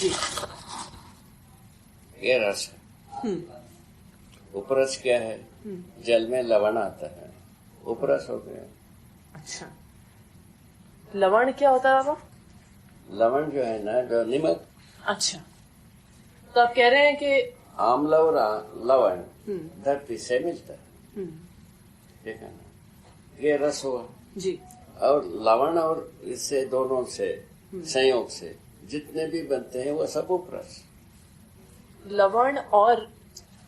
जी। ये रस है। उपरस क्या है? जल में लवण आता है, उपरस हो गया। अच्छा, लवण क्या होता है बाबा? लवण जो है ना, जो नमक। अच्छा, तो आप कह रहे हैं कि आम्ल और लवण धरती से मिलता है, ठीक है ना। ये रस हुआ जी। और लवण और इससे दोनों से संयोग से जितने भी बनते हैं वो सब उपरस। लवण और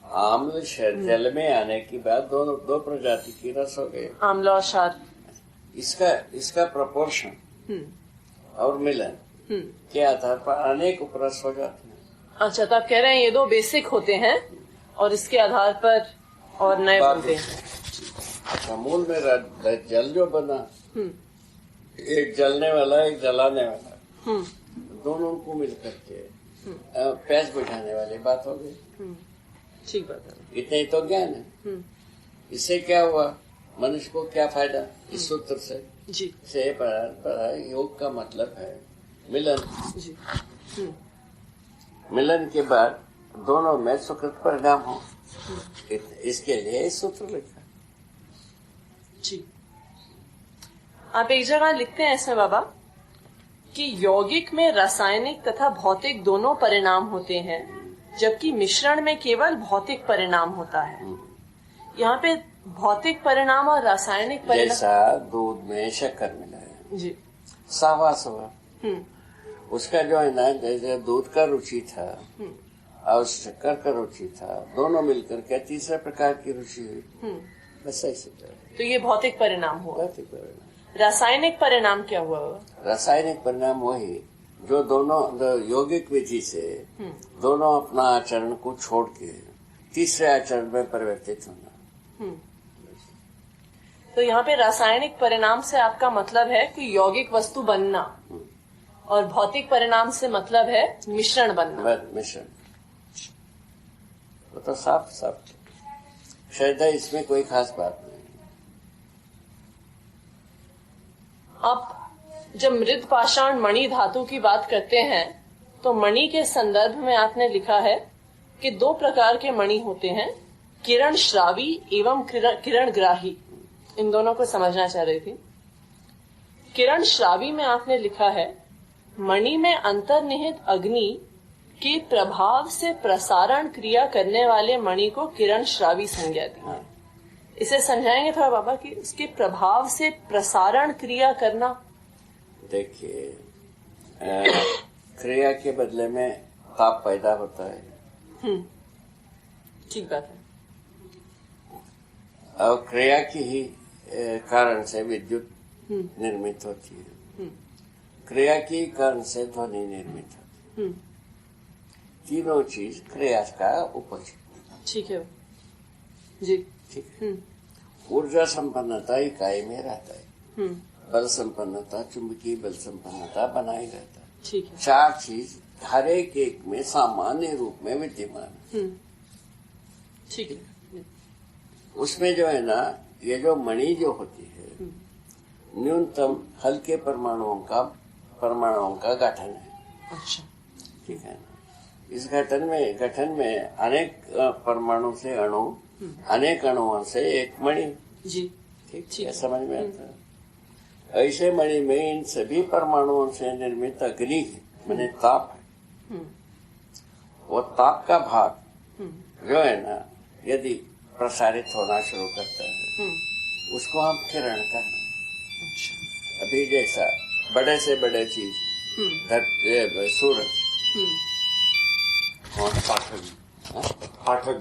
आम्ल जल में आने के बाद दोनों दो प्रजाति की रस हो गए, आम्ल और क्षार। इसका प्रपोर्शन और मिलन के आधार पर अनेक उपरस हो जाते हैं। अच्छा, तो आप कह रहे हैं ये दो बेसिक होते हैं और इसके आधार पर और नए बनते हैं। अच्छा, मूल में जल जो बना, एक जलने वाला एक जलाने वाला, दोनों को मिलकर के प्यास बुझाने वाली बात हो गई। ठीक बात है। इतने ही तो ज्ञान है। इससे क्या हुआ, मनुष्य को क्या फायदा इस सूत्र से? जी। से पढ़ा योग का मतलब है मिलन। जी। मिलन के बाद दोनों में सुकृत परिणाम हो, इसके लिए इस सूत्र लिखा। जी। आप एक जगह लिखते हैं इसमें बाबा कि यौगिक में रासायनिक तथा भौतिक दोनों परिणाम होते हैं, जबकि मिश्रण में केवल भौतिक परिणाम होता है। यहाँ पे भौतिक परिणाम और रासायनिक परिणाम, जैसा दूध में शक्कर मिला है जी, सावास हुआ, उसका जो है ना, जैसे दूध का रुचि था और शक्कर का रुचि था, दोनों मिलकर के तीसरे प्रकार की रुचि हुई, बस ऐसे। तो ये भौतिक परिणाम हुआ। भौतिक परिणाम। रासायनिक परिणाम क्या हुआ? रासायनिक परिणाम वही जो दोनों यौगिक विधि से दोनों अपना आचरण को छोड़ के तीसरे आचरण में परिवर्तित होना। तो यहाँ पे रासायनिक परिणाम से आपका मतलब है कि यौगिक वस्तु बनना, और भौतिक परिणाम से मतलब है मिश्रण बनना। मिश्रण वो तो साफ साफ शायद है, इसमें कोई खास बात नहीं। अब जब मृद पाषाण मणि धातु की बात करते हैं तो मणि के संदर्भ में आपने लिखा है कि दो प्रकार के मणि होते हैं, किरण श्रावी एवं किरण ग्राही। इन दोनों को समझना चाह रही थी। किरण श्रावी में आपने लिखा है मणि में अंतर्निहित अग्नि के प्रभाव से प्रसारण क्रिया करने वाले मणि को किरण श्रावी संज्ञा दी। इसे समझाएंगे थोड़ा बाबा कि उसके प्रभाव से प्रसारण क्रिया करना। देखिए, क्रिया के बदले में ताप पैदा होता है। ठीक बात है। और क्रिया की ही कारण से विद्युत निर्मित होती है, क्रिया के कारण से ध्वनि निर्मित होती है। तीनों चीज क्रिया का उपज। ठीक है जी। ठीक है। ऊर्जा संपन्नता इकाई में रहता है, बल संपन्नता, चुंबकीय बल संपन्नता बनाए रहता है। ठीक है। चार चीज हर एक में सामान्य रूप में विद्यमान है। ठीक है। उसमें जो है ना, ये जो मणि जो होती है न्यूनतम हल्के परमाणुओं का गठन है। अच्छा। ठीक है ना। इस गठन में अनेक परमाणु से अणु, अनेक अणुओं से एक मणि। जी। ठीक है, समझ में आता है। ऐसे मणि में इन सभी परमाणुओं से निर्मित अग्नि माने ताप है। वो ताप का भाग जो है ना, यदि प्रसारित होना शुरू करता है उसको हम किरण कहते हैं। अच्छा। अभी जैसा बड़े से बड़े चीज सूरज और पाठक